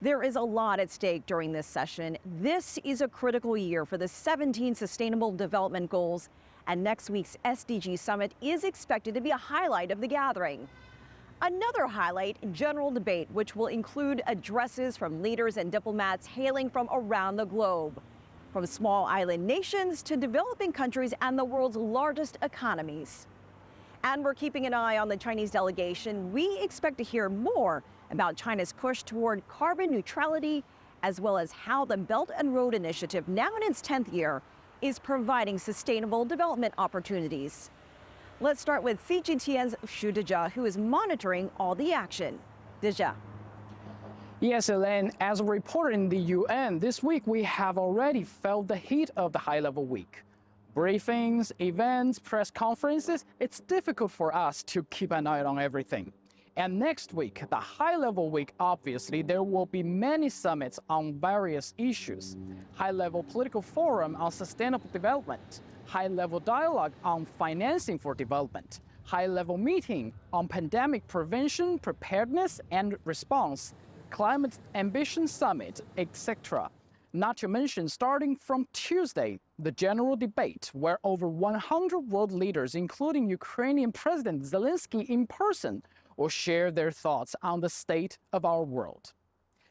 There is a lot at stake during this session. This is a critical year for the 17 Sustainable Development Goals, and next week's SDG Summit is expected to be a highlight of the gathering. Another highlight, general debate, which will include addresses from leaders and diplomats hailing from around the globe, from small island nations to developing countries and the world's largest economies. And we're keeping an eye on the Chinese delegation. We expect to hear more about China's push toward carbon neutrality, as well as how the Belt and Road Initiative, now in its 10th year, is providing sustainable development opportunities. Let's start with CGTN's Dezhi, who is monitoring all the action. Dezhi. Yes, Elaine, as reported in the UN, this week we have already felt the heat of the high-level week. Briefings, events, press conferences, it's difficult for us to keep an eye on everything. And next week, the high-level week, obviously, there will be many summits on various issues. High-level political forum on sustainable development, high-level dialogue on financing for development, high-level meeting on pandemic prevention, preparedness, and response, climate ambition summit, etc. Not to mention, starting from Tuesday, the general debate, where over 100 world leaders, including Ukrainian President Zelensky in person, will share their thoughts on the state of our world.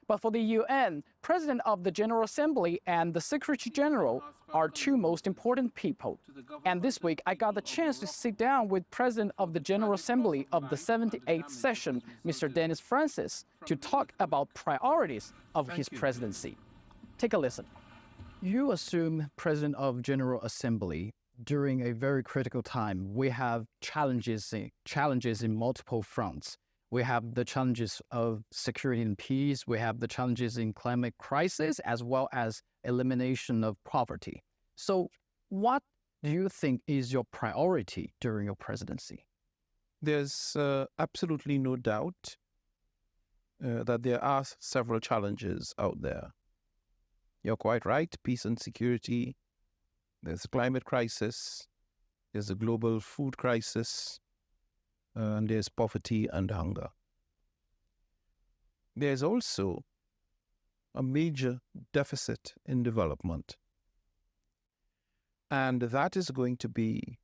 But for the UN, President of the General Assembly and the Secretary General are two most important people. And this week, I got the chance to sit down with President of the General Assembly of the 78th session, Mr. Dennis Francis, to talk about priorities of his presidency. Take a listen. You assume President of General Assembly during a very critical time. We have challenges in multiple fronts. We have the challenges of security and peace. We have the challenges in climate crisis, as well as elimination of poverty. So what do you think is your priority during your presidency? There's absolutely no doubt that there are several challenges out there. You're quite right, peace and security. There's a climate crisis, there's a global food crisis, and there's poverty and hunger. There's also a major deficit in development. And that is going to be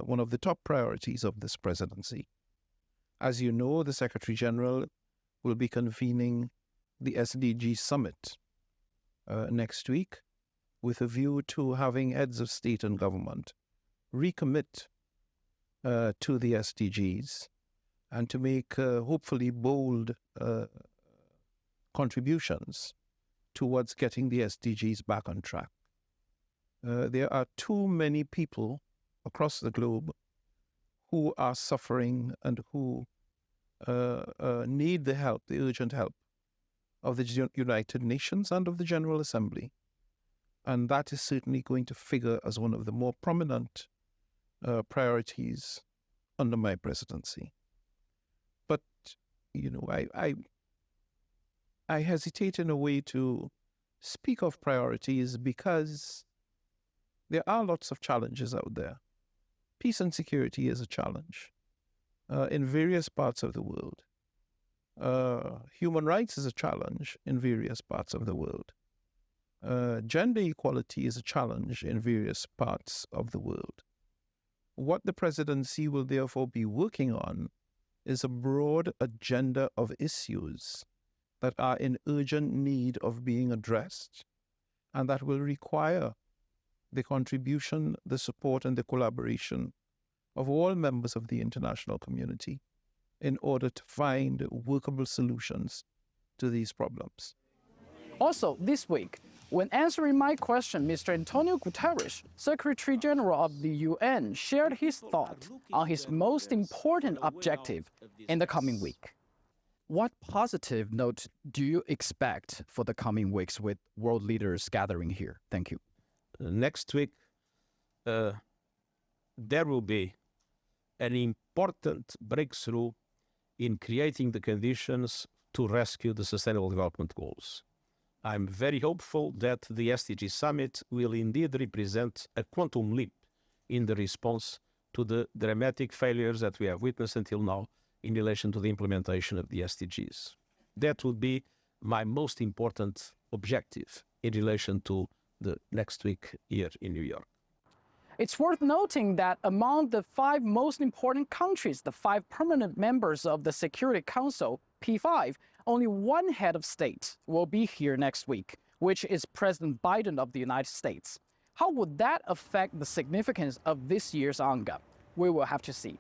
one of the top priorities of this presidency. As you know, the Secretary General will be convening the SDG Summit next week, with a view to having heads of state and government recommit to the SDGs and to make hopefully bold contributions towards getting the SDGs back on track. There are too many people across the globe who are suffering and who need the help, the urgent help of the United Nations and of the General Assembly. And that is certainly going to figure as one of the more prominent priorities under my presidency. But, you know, I hesitate in a way to speak of priorities because there are lots of challenges out there. Peace and security is a challenge in various parts of the world. Human rights is a challenge in various parts of the world. Gender equality is a challenge in various parts of the world. What the presidency will therefore be working on is a broad agenda of issues that are in urgent need of being addressed, and that will require the contribution, the support, and the collaboration of all members of the international community in order to find workable solutions to these problems. Also, this week, when answering my question, Mr. Antonio Guterres, Secretary General of the UN, shared his thought on his most important objective in the coming week. What positive note do you expect for the coming weeks with world leaders gathering here? Thank you. Next week, there will be an important breakthrough in creating the conditions to rescue the Sustainable Development Goals. I'm very hopeful that the SDG Summit will indeed represent a quantum leap in the response to the dramatic failures that we have witnessed until now in relation to the implementation of the SDGs. That would be my most important objective in relation to the next week here in New York. It's worth noting that among the 5 most important countries, the 5 permanent members of the Security Council, P5, only one head of state will be here next week, which is President Biden of the United States. How would that affect the significance of this year's UNGA? We will have to see.